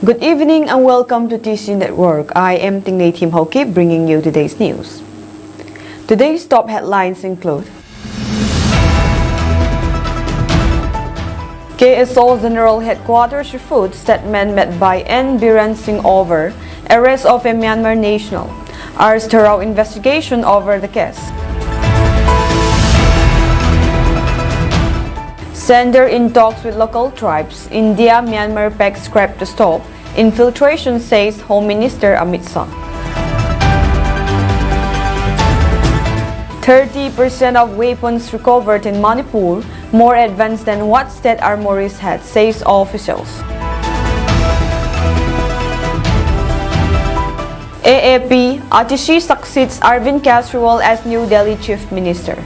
Good evening and welcome to TC Network. I am Tinglay Tim Hoki bringing you today's news. Today's top headlines include KSO General Headquarters refutes statement made by N. Biren Singh over arrest of a Myanmar national, urged thorough investigation over the case. Sender in talks with local tribes, India-Myanmar pact scrapped to stop infiltration, says Home Minister Amit Shah. 30% of weapons recovered in Manipur more advanced than what state armories had, says officials. AAP, Atishi succeeds Arvind Kejriwal as New Delhi Chief Minister.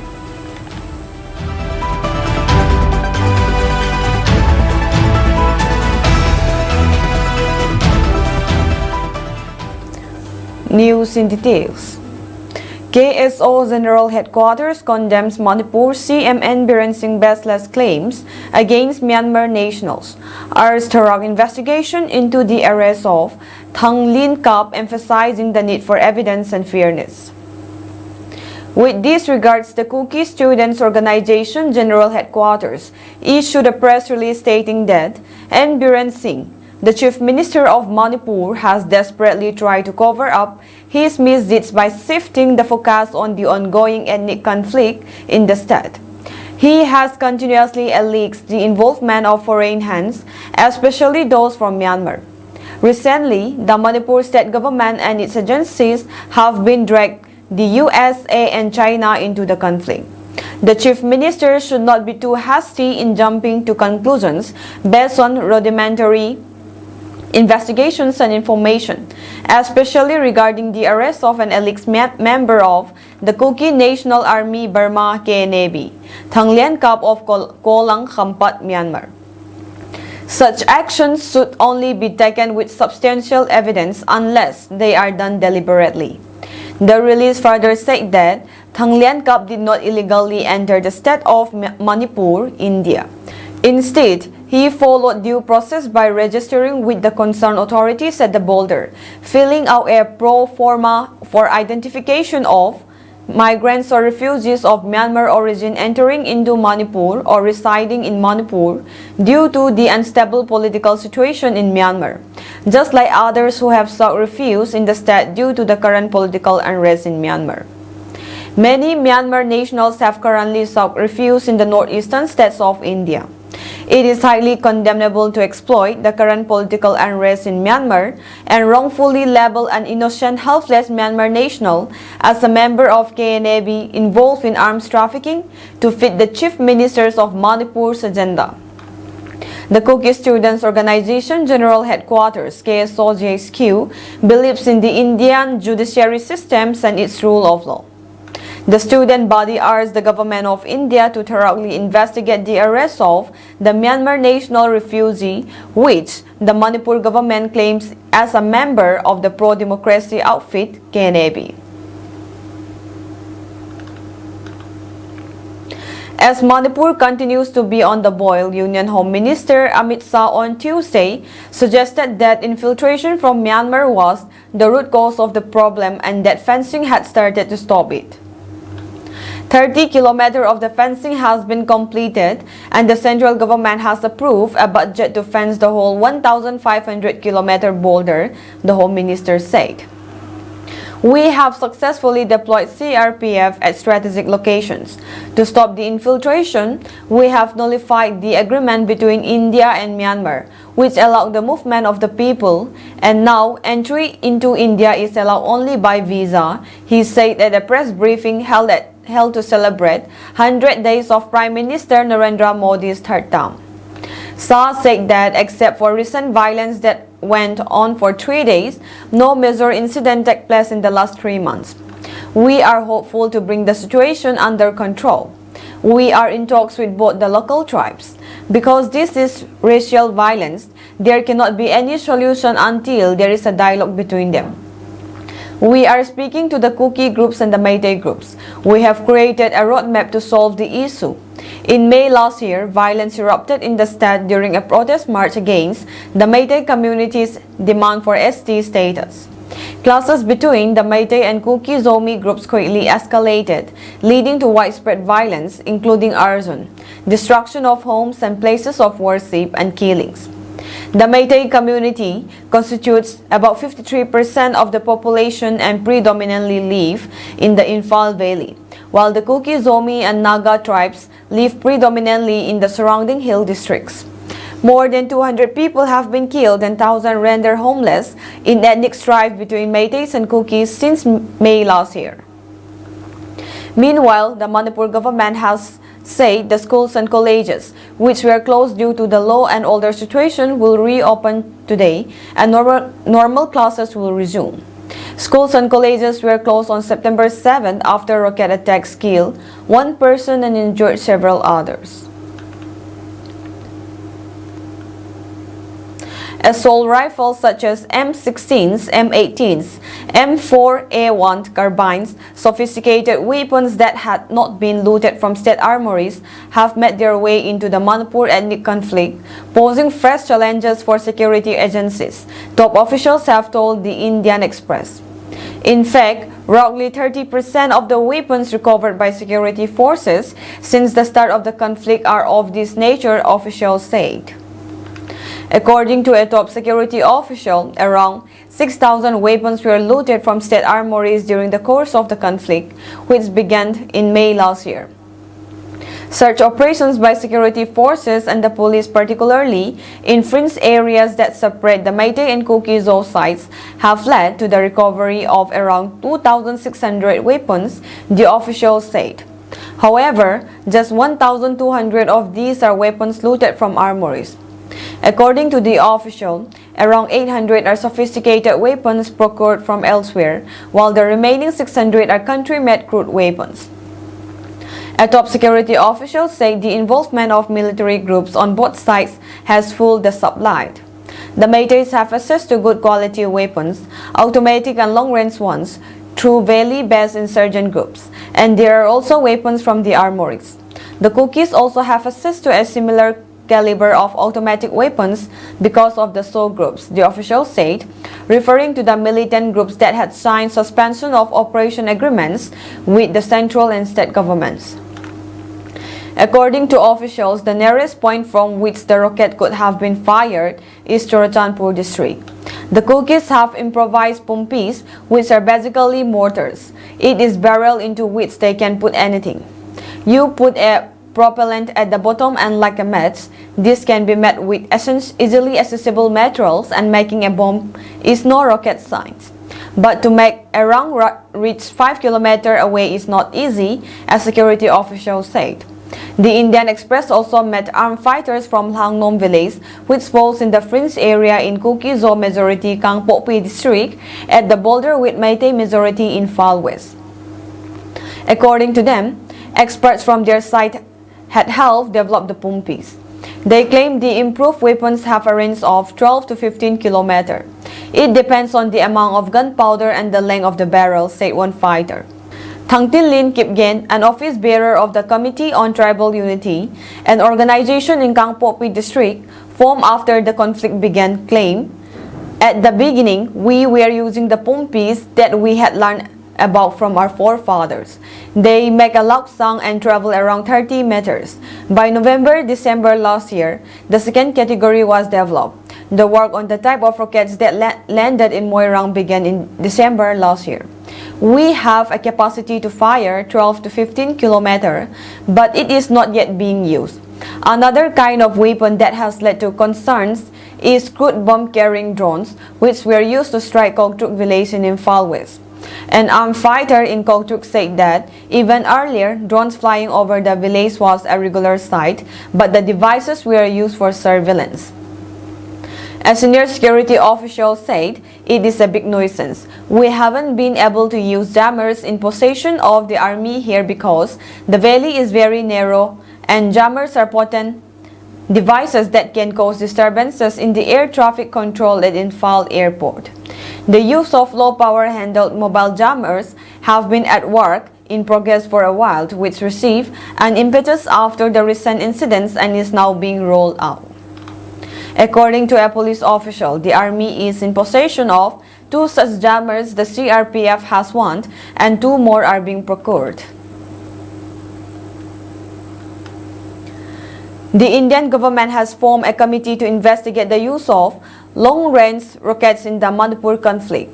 News in details. KSO General Headquarters condemns Manipur CM N. Biren Singh baseless claims against Myanmar nationals, urged thorough investigation into the arrest of Thang Lin Kap, emphasizing the need for evidence and fairness. With this regards, the Kuki Students Organization General Headquarters issued a press release stating that N. Biren Singh, the Chief Minister of Manipur, has desperately tried to cover up his misdeeds by shifting the focus on the ongoing ethnic conflict in the state. He has continuously alleged the involvement of foreign hands, especially those from Myanmar. Recently, the Manipur state government and its agencies have been dragged the USA and China into the conflict. The Chief Minister should not be too hasty in jumping to conclusions based on rudimentary investigations and information, especially regarding the arrest of an alleged member of the Kuki National Army Burma KNAB, Thang Lin Kap of Kolang Khampat, Myanmar. Such actions should only be taken with substantial evidence unless they are done deliberately. The release further said that Thang Lin Kap did not illegally enter the state of Manipur, India. Instead, he followed due process by registering with the concerned authorities at the border, filling out a pro forma for identification of migrants or refugees of Myanmar origin entering into Manipur or residing in Manipur due to the unstable political situation in Myanmar, just like others who have sought refuge in the state due to the current political unrest in Myanmar. Many Myanmar nationals have currently sought refuge in the northeastern states of India. It is highly condemnable to exploit the current political unrest in Myanmar and wrongfully label an innocent, helpless Myanmar national as a member of KNAB involved in arms trafficking to fit the Chief Ministers of Manipur's agenda. The Kuki Students Organization General Headquarters, KSO-JSQ, believes in the Indian judiciary systems and its rule of law. The student body urged the government of India to thoroughly investigate the arrest of the Myanmar national refugee, which the Manipur government claims as a member of the pro-democracy outfit KNAB. As Manipur continues to be on the boil, Union Home Minister Amit Shah on Tuesday suggested that infiltration from Myanmar was the root cause of the problem and that fencing had started to stop it. 30 kilometers of the fencing has been completed and the central government has approved a budget to fence the whole 1,500-kilometer border, the Home Minister said. We have successfully deployed CRPF at strategic locations. To stop the infiltration, we have nullified the agreement between India and Myanmar, which allowed the movement of the people, and now entry into India is allowed only by visa, he said at a press briefing held to celebrate 100 days of Prime Minister Narendra Modi's third term. Shah said that except for recent violence that went on for 3 days, no major incident took place in the last 3 months. We are hopeful to bring the situation under control. We are in talks with both the local tribes. Because this is racial violence, there cannot be any solution until there is a dialogue between them. We are speaking to the Kuki groups and the Meitei groups. We have created a roadmap to solve the issue. In May last year, violence erupted in the state during a protest march against the Meitei community's demand for ST status. Clashes between the Meitei and Kuki Zomi groups quickly escalated, leading to widespread violence, including arson, destruction of homes and places of worship, and killings. The Meitei community constitutes about 53% of the population and predominantly live in the Imphal Valley, while the Kuki, Zomi, and Naga tribes live predominantly in the surrounding hill districts. More than 200 people have been killed and thousands rendered homeless in ethnic strife between Meiteis and Kukis since May last year. Meanwhile, the Manipur government has said the schools and colleges, which were closed due to the law and order situation, will reopen today and normal classes will resume. Schools and colleges were closed on September 7th after rocket attacks killed one person and injured several others. Assault rifles such as M16s, M18s, M4A1 carbines, sophisticated weapons that had not been looted from state armories, have made their way into the Manipur ethnic conflict, posing fresh challenges for security agencies, top officials have told the Indian Express. In fact, roughly 30% of the weapons recovered by security forces since the start of the conflict are of this nature, officials said. According to a top security official, around 6,000 weapons were looted from state armories during the course of the conflict, which began in May last year. Search operations by security forces and the police, particularly in fringe areas that separate the Meitei and Kuki Zo sites, have led to the recovery of around 2,600 weapons, the official said. However, just 1,200 of these are weapons looted from armories. According to the official, around 800 are sophisticated weapons procured from elsewhere, while the remaining 600 are country-made crude weapons. A top security official said the involvement of military groups on both sides has fueled the supply. The Meiteis have access to good quality weapons, automatic and long-range ones, through valley-based insurgent groups, and there are also weapons from the armories. The Kukis also have access to a similar caliber of automatic weapons because of the SO groups, the official said, referring to the militant groups that had signed suspension of operation agreements with the central and state governments. According to officials, the nearest point from which the rocket could have been fired is Churachandpur district. The Kukis have improvised pumpis, which are basically mortars. It is barrel into which they can put anything. You put a propellant at the bottom and like a match, this can be met with easily accessible materials, and making a bomb is no rocket science. But to make a round reach 5 km away is not easy, a security official said. The Indian Express also met armed fighters from Langnom village, which falls in the fringe area in Kuki Zo majority Kangpokpi district, at the border with Meitei majority in Imphal West. According to them, experts from their site had helped develop the pumpis. They claim the improved weapons have a range of 12 to 15 km. It depends on the amount of gunpowder and the length of the barrel, said one fighter. Thangtin Lin Kipgen, an office bearer of the Committee on Tribal Unity, an organization in Kangpokpi district formed after the conflict began, claimed, "At the beginning, we were using the pumpis that we had learned about from our forefathers. They make a loud sound and travel around 30 meters. By November-December last year, the second category was developed. The work on the type of rockets that landed in Moirang began in December last year. We have a capacity to fire 12 to 15 km, but it is not yet being used. Another kind of weapon that has led to concerns is crude bomb-carrying drones, which were used to strike Koktruk village in Imphal West. An armed fighter in Koktruk said that even earlier, drones flying over the village was a regular sight, but the devices were used for surveillance. A senior security official said, "It is a big nuisance. We haven't been able to use jammers in possession of the army here because the valley is very narrow and jammers are potent devices that can cause disturbances in the air traffic control at Imphal Airport. The use of low-power handled mobile jammers have been at work in progress for a while, which received an impetus after the recent incidents and is now being rolled out. According to a police official, the army is in possession of 2 such jammers the CRPF has one, and 2 more are being procured. The Indian government has formed a committee to investigate the use of long-range rockets in the Manipur conflict.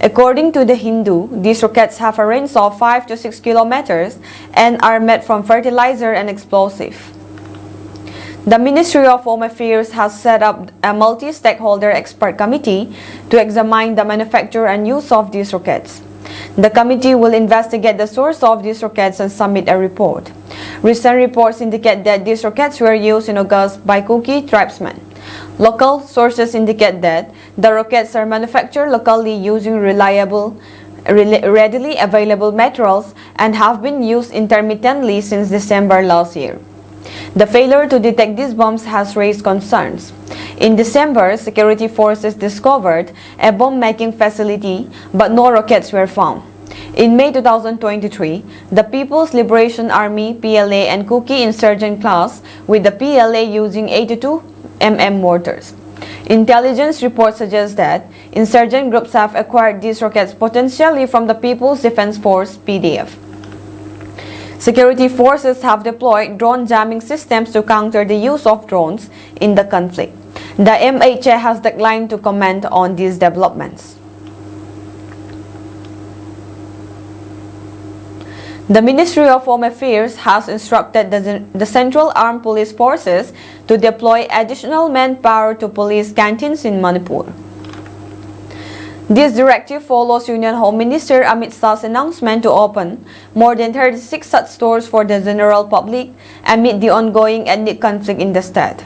According to the Hindu, these rockets have a range of 5 to 6 kilometers and are made from fertilizer and explosive. The Ministry of Home Affairs has set up a multi-stakeholder expert committee to examine the manufacture and use of these rockets. The committee will investigate the source of these rockets and submit a report. Recent reports indicate that these rockets were used in August by Kuki tribesmen. Local sources indicate that the rockets are manufactured locally using readily available materials and have been used intermittently since December last year. The failure to detect these bombs has raised concerns. In December, security forces discovered a bomb-making facility, but no rockets were found. In May 2023, the People's Liberation Army (PLA) and Kuki insurgent clashed with the PLA using 82mm mortars. Intelligence reports suggest that insurgent groups have acquired these rockets potentially from the People's Defense Force (PDF). Security forces have deployed drone jamming systems to counter the use of drones in the conflict. The MHA has declined to comment on these developments. The Ministry of Home Affairs has instructed the Central Armed Police Forces to deploy additional manpower to police canteens in Manipur. This directive follows Union Home Minister Amit Shah's announcement to open more than 36 such stores for the general public amid the ongoing ethnic conflict in the state.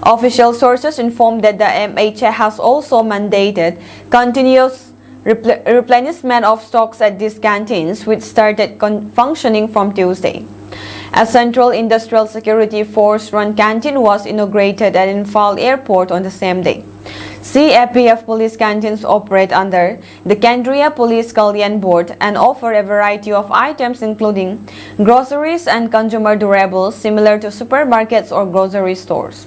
Official sources informed that the MHA has also mandated continuous replenishment of stocks at these canteens, which started functioning from Tuesday. A Central Industrial Security Force-run canteen was inaugurated at Imphal Airport on the same day. CAPF police canteens operate under the Kendriya Police Kalyan Board and offer a variety of items including groceries and consumer durables similar to supermarkets or grocery stores.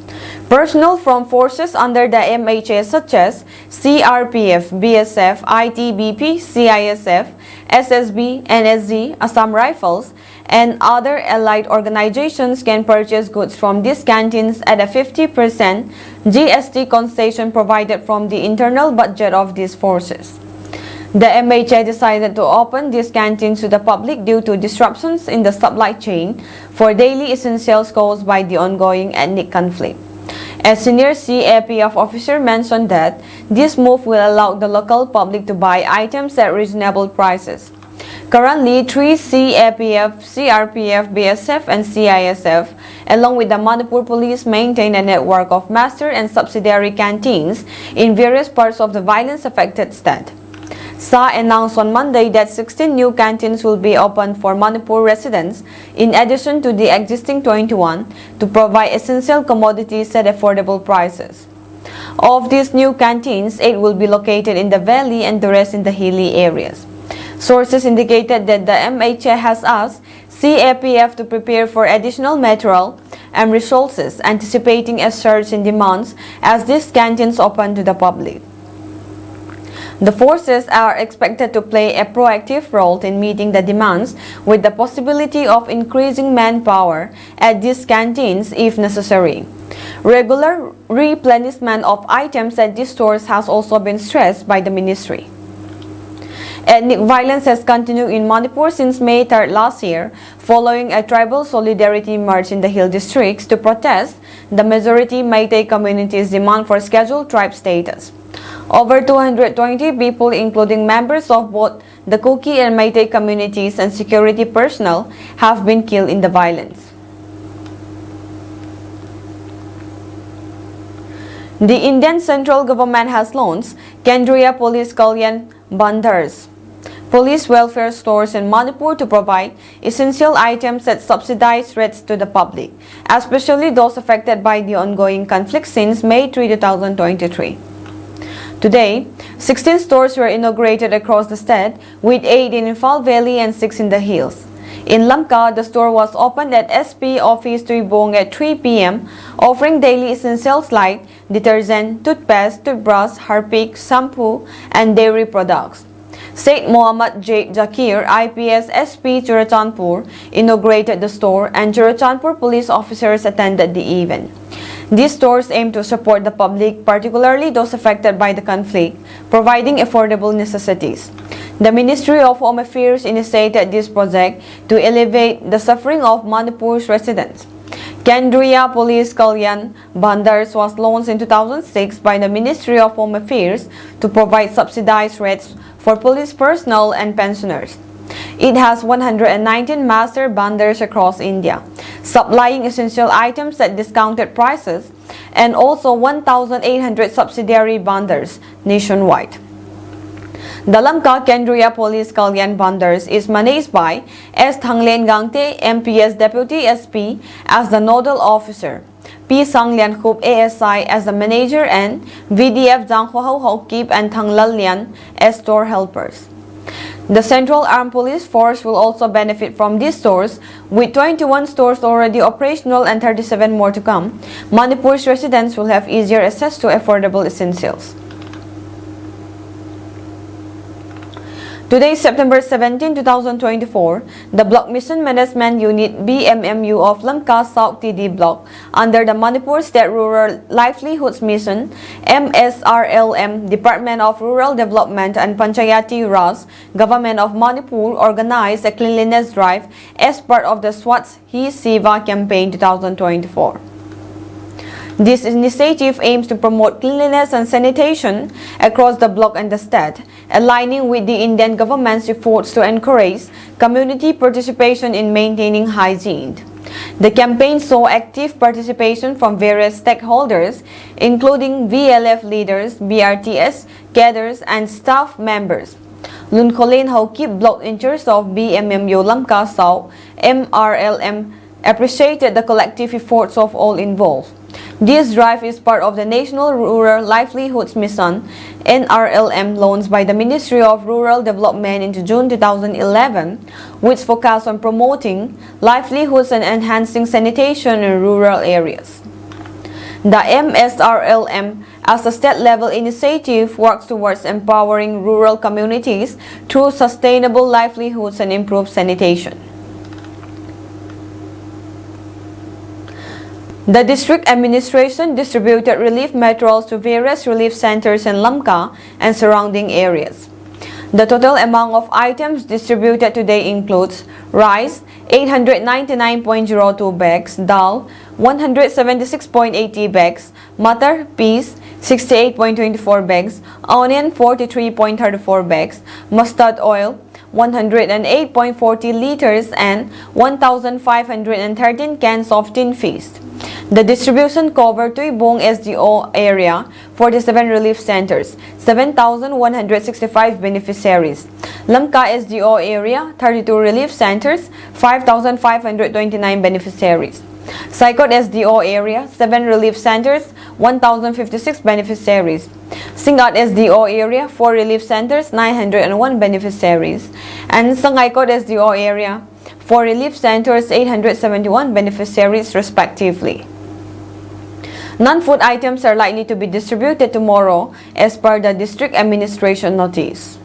Personnel from forces under the MHA such as CRPF, BSF, ITBP, CISF, SSB, NSG, Assam Rifles, and other allied organizations can purchase goods from these canteens at a 50% GST concession provided from the internal budget of these forces. The MHA decided to open these canteens to the public due to disruptions in the supply chain for daily essentials caused by the ongoing ethnic conflict. A senior CAPF officer mentioned that this move will allow the local public to buy items at reasonable prices. Currently, 3 CAPF, CRPF, BSF, and CISF, along with the Manipur Police, maintain a network of master and subsidiary canteens in various parts of the violence-affected state. Shah announced on Monday that 16 new canteens will be opened for Manipur residents, in addition to the existing 21, to provide essential commodities at affordable prices. Of these new canteens, 8 will be located in the valley and the rest in the hilly areas. Sources indicated that the MHA has asked CAPF to prepare for additional material and resources, anticipating a surge in demands as these canteens open to the public. The forces are expected to play a proactive role in meeting the demands, with the possibility of increasing manpower at these canteens if necessary. Regular replenishment of items at these stores has also been stressed by the ministry. Ethnic violence has continued in Manipur since May 3rd last year, following a tribal solidarity march in the hill districts to protest the majority Meitei community's demand for scheduled tribe status. Over 220 people, including members of both the Kuki and Meitei communities and security personnel, have been killed in the violence. The Indian central government has launched Kendriya Police Kalyan Bandhars, police welfare stores in Manipur to provide essential items at subsidized rates to the public, especially those affected by the ongoing conflict since May 3, 2023. Today, 16 stores were inaugurated across the state, with 8 in Imphal Valley and 6 in the hills. In Lamka, the store was opened at SP Office Tuibong at 3 p.m., offering daily essentials like detergent, toothpaste, toothbrush, Harpic, shampoo, and dairy products. Said Mohammad J. Zakir, IPS SP Churachandpur, inaugurated the store, and Churachandpur police officers attended the event. These stores aim to support the public, particularly those affected by the conflict, providing affordable necessities. The Ministry of Home Affairs initiated this project to alleviate the suffering of Manipur's residents. Kendriya Police Kalyan Bandars was launched in 2006 by the Ministry of Home Affairs to provide subsidized rates for police personnel and pensioners. It has 119 master bandars across India, supplying essential items at discounted prices, and also 1,800 subsidiary bandars nationwide. The Lamka Kendriya Police Kalyan Bandars is managed by S. Thanglen Gangte, MPS Deputy SP, as the nodal officer, P. Sanglian Khup ASI as the manager, and VDF Zhang Hwahau Hokip and Thanglal Lian as store helpers. The Central Armed Police Force will also benefit from these stores, with 21 stores already operational and 37 more to come. Manipur's residents will have easier access to affordable essentials. Today, September 17, 2024, the Block Mission Management Unit BMMU of Lamka South TD Block under the Manipur State Rural Livelihoods Mission MSRLM Department of Rural Development and Panchayati Raj Government of Manipur organized a cleanliness drive as part of the Swachh Hi Seva campaign 2024. This initiative aims to promote cleanliness and sanitation across the block and the state, aligning with the Indian government's efforts to encourage community participation in maintaining hygiene. The campaign saw active participation from various stakeholders, including VLF leaders, BRTS, cadres, and staff members. Lunkolin Hokip, block in charge of BMMU Lamka South MRLM, appreciated the collective efforts of all involved. This drive is part of the National Rural Livelihoods Mission NRLM launched by the Ministry of Rural Development in June 2011, which focused on promoting livelihoods and enhancing sanitation in rural areas. The MSRLM, as a state-level initiative, works towards empowering rural communities through sustainable livelihoods and improved sanitation. The district administration distributed relief materials to various relief centers in Lamka and surrounding areas. The total amount of items distributed today includes rice 899.02 bags, dal 176.80 bags, matar peas 68.24 bags, onion 43.34 bags, mustard oil 108.40 liters, and 1,513 cans of tin feast. The distribution covered Tuibong SDO area, 47 relief centers, 7,165 beneficiaries. Lamka SDO area, 32 relief centers, 5,529 beneficiaries. Saikot SDO area, 7 relief centers, 1,056 beneficiaries. Singat SDO area, 4 relief centers, 901 beneficiaries. And Sangaikot SDO area, 4 relief centers, 871 beneficiaries respectively. Non-food items are likely to be distributed tomorrow as per the district administration notice.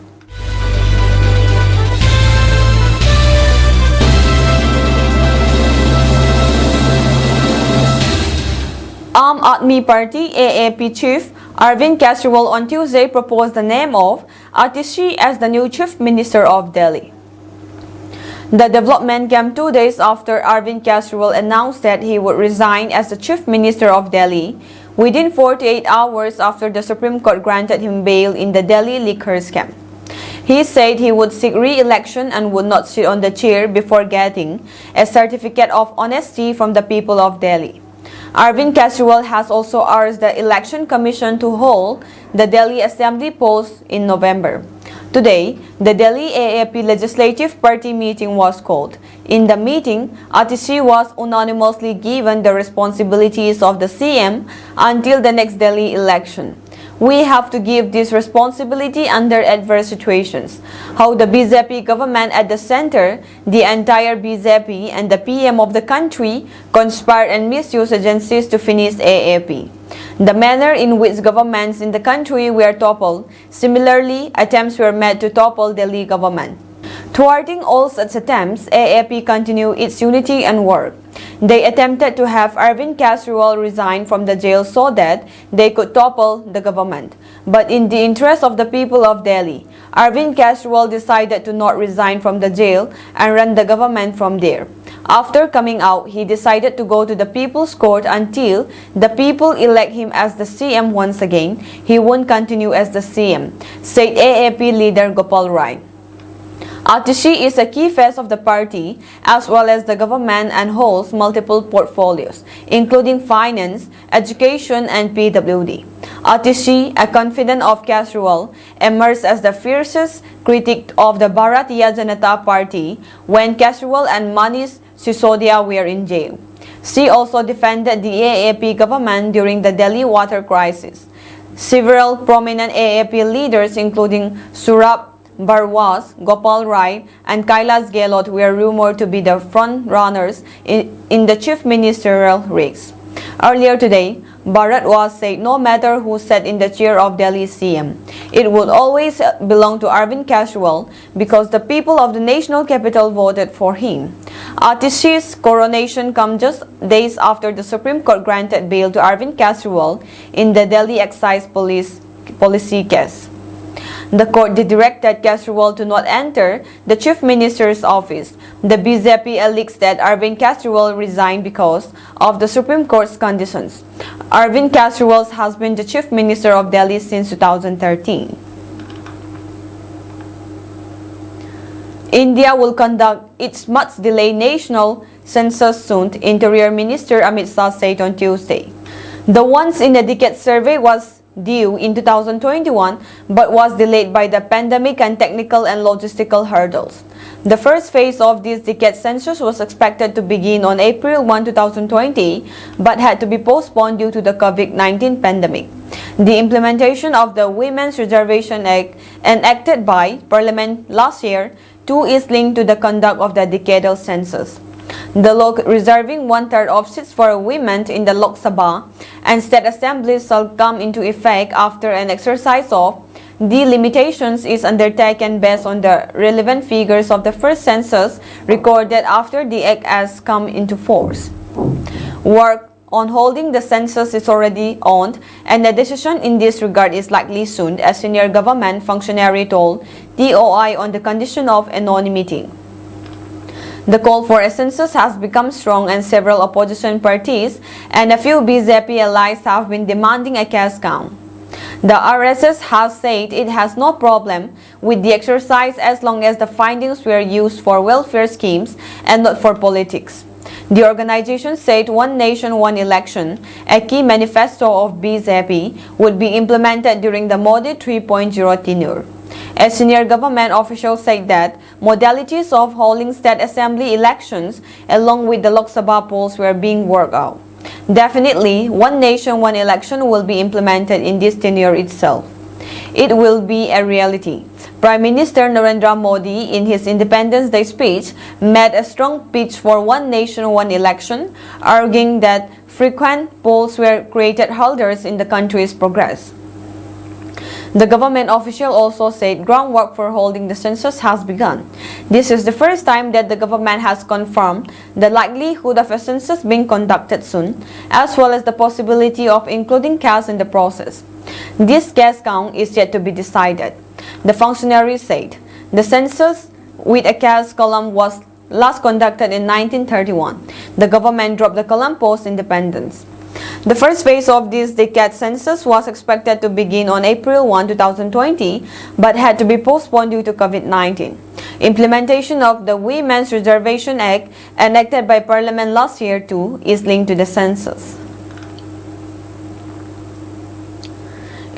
Aam Aadmi Party AAP Chief Arvind Kejriwal on Tuesday proposed the name of Atishi as the new Chief Minister of Delhi. The development came 2 days after Arvind Kejriwal announced that he would resign as the Chief Minister of Delhi within 48 hours after the Supreme Court granted him bail in the Delhi liquor scam. He said he would seek re-election and would not sit on the chair before getting a certificate of honesty from the people of Delhi. Arvind Kejriwal has also urged the Election Commission to hold the Delhi Assembly polls in November. Today, the Delhi AAP Legislative Party meeting was called. In the meeting, Atishi was unanimously given the responsibilities of the CM until the next Delhi election. We have to give this responsibility under adverse situations. How the BJP government at the center, the entire BJP and the PM of the country conspired and misused agencies to finish AAP. The manner in which governments in the country were toppled, similarly, attempts were made to topple Delhi government. Thwarting all such attempts, AAP continued its unity and work. They attempted to have Arvind Kejriwal resign from the jail so that they could topple the government. But in the interest of the people of Delhi, Arvind Kejriwal decided to not resign from the jail and run the government from there. After coming out, he decided to go to the People's Court until the people elect him as the CM once again. He won't continue as the CM, said AAP leader Gopal Rai. Atishi is a key face of the party as well as the government and holds multiple portfolios, including finance, education and PWD. Atishi, a confidant of Kejriwal, emerged as the fiercest critic of the Bharatiya Janata Party when Kejriwal and Manish Sisodia were in jail. She also defended the AAP government during the Delhi water crisis. Several prominent AAP leaders including Surab Barwas, Gopal Rai and Kailas Gehlot were rumored to be the front runners in the chief ministerial race. Earlier today, Bharadwaj said no matter who sat in the chair of Delhi CM, it would always belong to Arvind Kejriwal because the people of the national capital voted for him. Atishi's coronation comes just days after the Supreme Court granted bail to Arvind Kejriwal in the Delhi excise policy case. The court directed Kejriwal to not enter the chief minister's office. The BJP alleged that Arvind Kejriwal resigned because of the Supreme Court's conditions. Arvind Kejriwal has been the chief minister of Delhi since 2013. India will conduct its much-delayed national census soon, Interior Minister Amit Shah said on Tuesday. The once-in-a-decade survey was due in 2021 but was delayed by the pandemic and technical and logistical hurdles. The first phase of this decade census was expected to begin on April 1, 2020 but had to be postponed due to the COVID-19 pandemic. The implementation of the Women's Reservation Act enacted by Parliament last year too is linked to the conduct of the decadal census. The law reserving one-third of seats for women in the Lok Sabha and state assemblies shall come into effect after an exercise of delimitations is undertaken based on the relevant figures of the first census recorded after the act has come into force. Work on holding the census is already on, and a decision in this regard is likely soon, a senior government functionary told DOI on the condition of anonymity. The call for a census has become strong and several opposition parties and a few BJP allies have been demanding a cash count. The RSS has said it has no problem with the exercise as long as the findings were used for welfare schemes and not for politics. The organization said One Nation, One Election, a key manifesto of BJP, would be implemented during the Modi 3.0 tenure. A senior government official said that modalities of holding state assembly elections along with the Lok Sabha polls were being worked out. Definitely, One Nation, One Election will be implemented in this tenure itself. It will be a reality. Prime Minister Narendra Modi, in his Independence Day speech, made a strong pitch for One Nation, One Election, arguing that frequent polls were created hurdles in the country's progress. The government official also said groundwork for holding the census has begun. This is the first time that the government has confirmed the likelihood of a census being conducted soon, as well as the possibility of including caste in the process. This caste count is yet to be decided. The functionary said the census with a caste column was last conducted in 1931. The government dropped the column post-independence. The first phase of this decade census was expected to begin on April 1, 2020, but had to be postponed due to COVID-19. Implementation of the Women's Reservation Act, enacted by Parliament last year too, is linked to the census.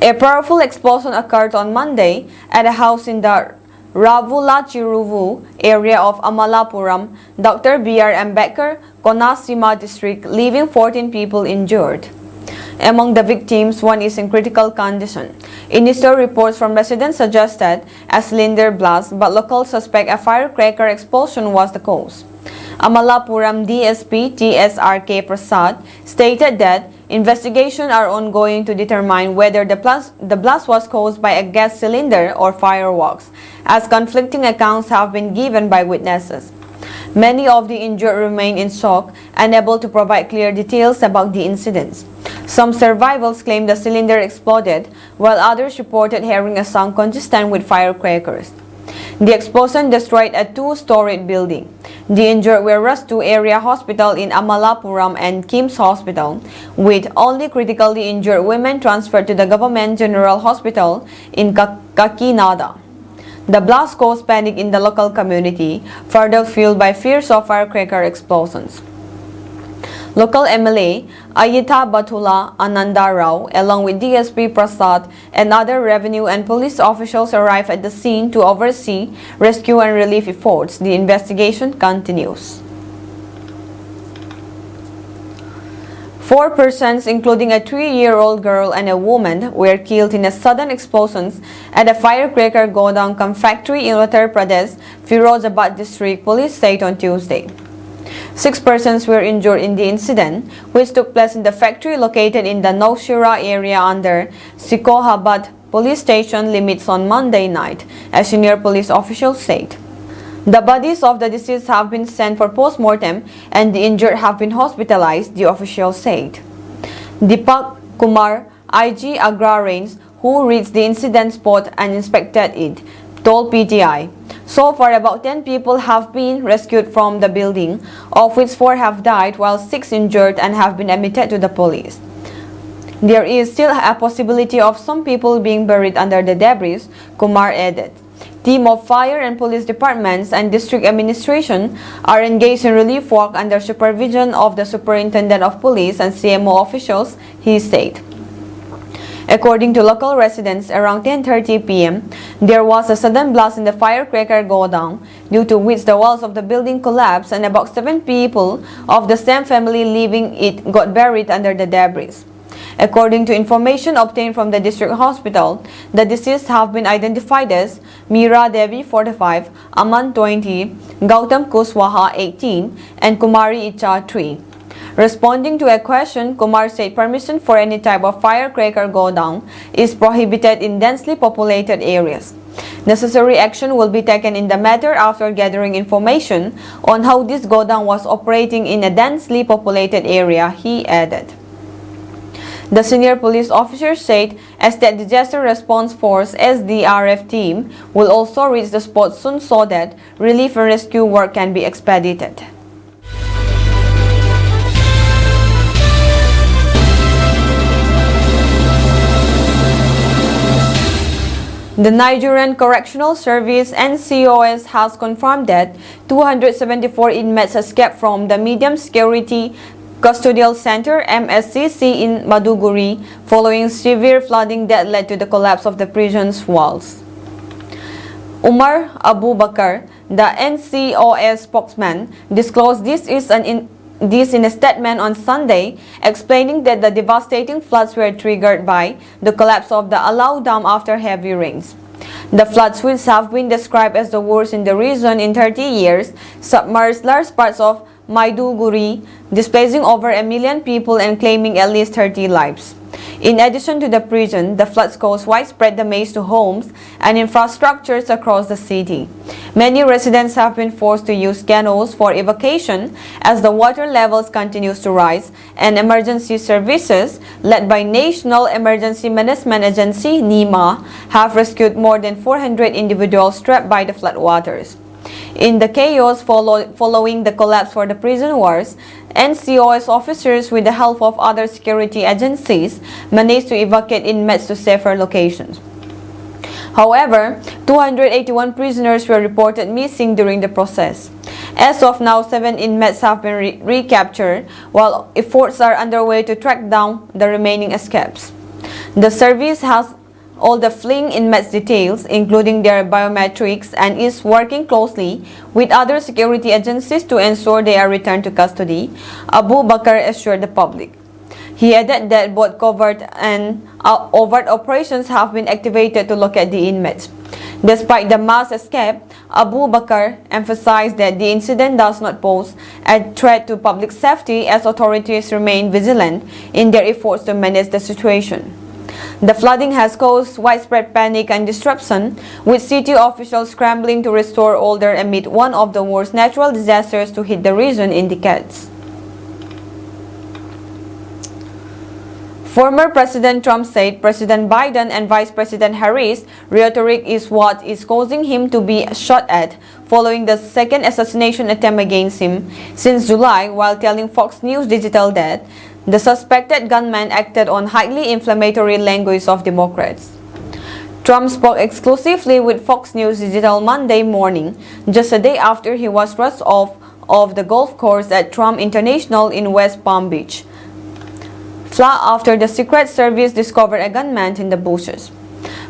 A powerful explosion occurred on Monday at a house in the Ravulachiruvu area of Amalapuram, Dr. B.R. Ambedkar, Konasima district, leaving 14 people injured. Among the victims, one is in critical condition. Initial reports from residents suggested a cylinder blast, but locals suspect a firecracker explosion was the cause. Amalapuram DSP TSRK Prasad stated that investigations are ongoing to determine whether the blast was caused by a gas cylinder or fireworks, as conflicting accounts have been given by witnesses. Many of the injured remain in shock, unable to provide clear details about the incidents. Some survivors claim the cylinder exploded, while others reported hearing a sound consistent with firecrackers. The explosion destroyed a two-storied building. The injured were rushed to area hospital in Amalapuram and Kim's Hospital, with only critically injured women transferred to the Government General Hospital in Kakinada. The blast caused panic in the local community, further fueled by fears of firecracker explosions. Local MLA Ayita Batula Ananda Rao, along with DSP Prasad and other revenue and police officials, arrived at the scene to oversee rescue and relief efforts. The investigation continues. 4 persons, including a 3-year-old girl and a woman, were killed in a sudden explosions at a firecracker godown cum factory in Uttar Pradesh, Firozabad district, police said on Tuesday. 6 persons were injured in the incident, which took place in the factory located in the Naushira area under Sikohabad police station limits on Monday night, a senior police official said. The bodies of the deceased have been sent for post-mortem and the injured have been hospitalized, the official said. Deepak Kumar, IG Agra Range, who reached the incident spot and inspected it, told PTI. So far, about 10 people have been rescued from the building, of which 4 have died while 6 injured and have been admitted to the police. There is still a possibility of some people being buried under the debris, Kumar added. Team of fire and police departments and district administration are engaged in relief work under supervision of the superintendent of police and CMO officials, he said. According to local residents, around 10:30 p.m., there was a sudden blast in the firecracker godown, due to which the walls of the building collapsed and about 7 people of the same family living it got buried under the debris. According to information obtained from the district hospital, the deceased have been identified as Meera Devi, 45, Aman, 20, Gautam Kuswaha, 18, and Kumari Icha, 3. Responding to a question, Kumar said permission for any type of firecracker godown is prohibited in densely populated areas. Necessary action will be taken in the matter after gathering information on how this godown was operating in a densely populated area, he added. The senior police officer said a state disaster response force SDRF team will also reach the spot soon so that relief and rescue work can be expedited. The Nigerian Correctional Service NCOS has confirmed that 274 inmates escaped from the Medium Security Custodial Center MSCC in Maduguri following severe flooding that led to the collapse of the prison's walls. Umar Abu Bakar, the NCOS spokesman, disclosed this in a statement on Sunday, explaining that the devastating floods were triggered by the collapse of the Alau Dam after heavy rains. The floods, which have been described as the worst in the region in 30 years, submerged large parts of Maiduguri, displacing over 1 million people and claiming at least 30 lives. In addition to the prison, the floods caused widespread damage to homes and infrastructures across the city. Many residents have been forced to use canoes for evacuation as the water levels continues to rise, and emergency services, led by National Emergency Management Agency (NEMA), have rescued more than 400 individuals trapped by the floodwaters. In the chaos following the collapse for the prison wards, NCOS officers, with the help of other security agencies, managed to evacuate inmates to safer locations. However, 281 prisoners were reported missing during the process. As of now, 7 inmates have been recaptured, while efforts are underway to track down the remaining escapes. The service has all the fleeing inmates' details, including their biometrics, and is working closely with other security agencies to ensure they are returned to custody, Abu Bakar assured the public. He added that both covert and overt operations have been activated to locate the inmates. Despite the mass escape, Abu Bakr emphasized that the incident does not pose a threat to public safety as authorities remain vigilant in their efforts to manage the situation. The flooding has caused widespread panic and disruption, with city officials scrambling to restore order amid one of the worst natural disasters to hit the region in decades. Former President Trump said President Biden and Vice President Harris' rhetoric is what is causing him to be shot at following the second assassination attempt against him since July, while telling Fox News Digital that the suspected gunman acted on highly inflammatory language of Democrats. Trump spoke exclusively with Fox News Digital Monday morning, just a day after he was rushed off of the golf course at Trump International in West Palm Beach, after the Secret Service discovered a gunman in the bushes.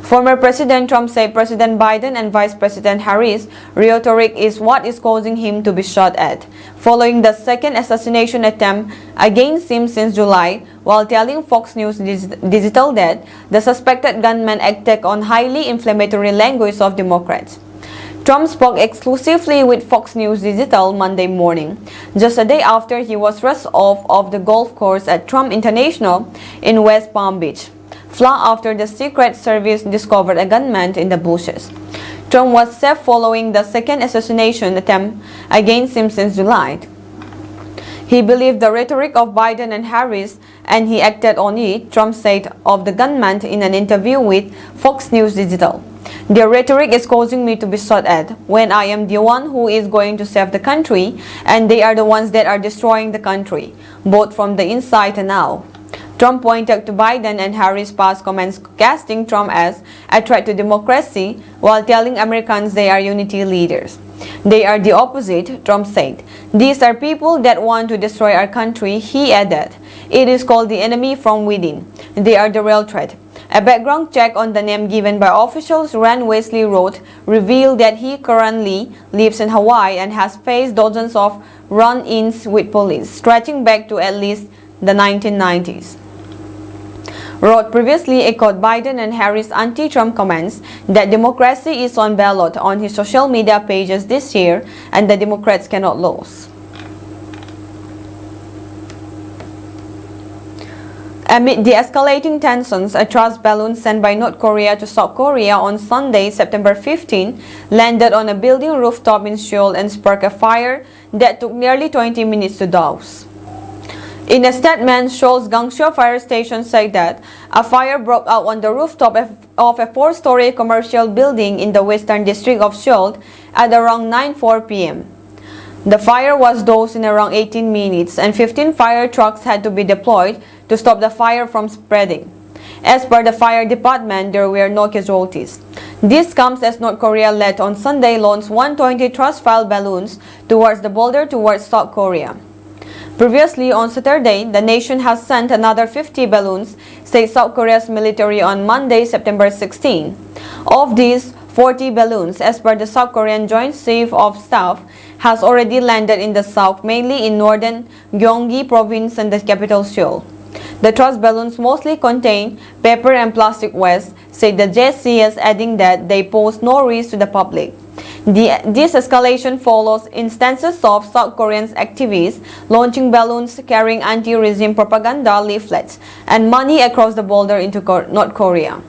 Former President Trump said President Biden and Vice President Harris' rhetoric is what is causing him to be shot at, following the second assassination attempt against him since July, while telling Fox News Digital that the suspected gunman acted on highly inflammatory language of Democrats. Trump spoke exclusively with Fox News Digital Monday morning, just a day after he was rushed off of the golf course at Trump International in West Palm Beach, after the Secret Service discovered a gunman in the bushes. Trump was safe following the second assassination attempt against him since July. He believed the rhetoric of Biden and Harris, and he acted on it, Trump said of the gunman in an interview with Fox News Digital. Their rhetoric is causing me to be shot at when I am the one who is going to save the country, and they are the ones that are destroying the country, both from the inside and out. Trump pointed to Biden and Harris' past comments casting Trump as a threat to democracy while telling Americans they are unity leaders. They are the opposite, Trump said. These are people that want to destroy our country, he added. It is called the enemy from within. They are the real threat. A background check on the name given by officials Rand Wesley wrote revealed that he currently lives in Hawaii and has faced dozens of run-ins with police, stretching back to at least the 1990s. Wrote previously echoed Biden and Harris' anti-Trump comments that democracy is on ballot on his social media pages this year and the Democrats cannot lose. Amid the escalating tensions, a trust balloon sent by North Korea to South Korea on Sunday, September 15, landed on a building rooftop in Seoul and sparked a fire that took nearly 20 minutes to douse. In a statement, Seoul's Gangseo Fire Station said that a fire broke out on the rooftop of a four-story commercial building in the western district of Seoul at around 9:04 p.m. The fire was doused in around 18 minutes, and 15 fire trucks had to be deployed to stop the fire from spreading. As per the fire department, there were no casualties. This comes as North Korea led on Sunday launched 120 thrust-fired balloons towards the border towards South Korea. Previously, on Saturday, the nation has sent another 50 balloons, said South Korea's military on Monday, September 16. Of these, 40 balloons, as per the South Korean Joint Chief of Staff, has already landed in the south, mainly in northern Gyeonggi province and the capital Seoul. The thrust balloons mostly contain paper and plastic waste, said the JCS, adding that they pose no risk to the public. This escalation follows instances of South Korean activists launching balloons carrying anti-regime propaganda leaflets and money across the border into North Korea.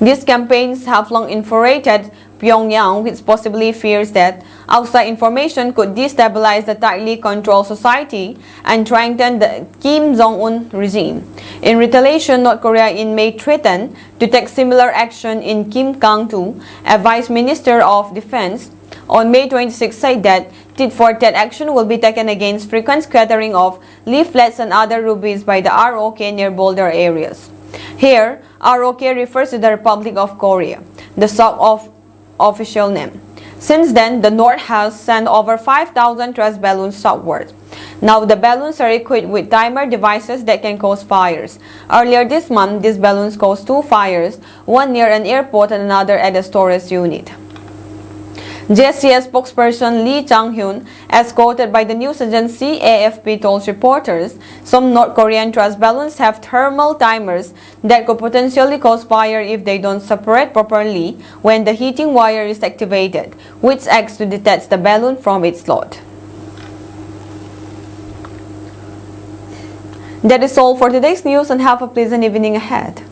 These campaigns have long infuriated Pyongyang, which possibly fears that outside information could destabilize the tightly controlled society and strengthen the Kim Jong-un regime. In retaliation, North Korea in May threatened to take similar action in Kim Kang-tu, a vice minister of defense, on May 26 said that tit-for-tat action will be taken against frequent scattering of leaflets and other rubies by the ROK near border areas. Here, ROK refers to the Republic of Korea, the South official name. Since then, the North has sent over 5,000 thrust balloons southward. Now, the balloons are equipped with timer devices that can cause fires. Earlier this month, these balloons caused two fires, one near an airport and another at a storage unit. JCS spokesperson Lee Chang-hyun, as quoted by the news agency AFP, told reporters some North Korean trash balloons have thermal timers that could potentially cause fire if they don't separate properly when the heating wire is activated, which acts to detach the balloon from its load. That is all for today's news, and have a pleasant evening ahead.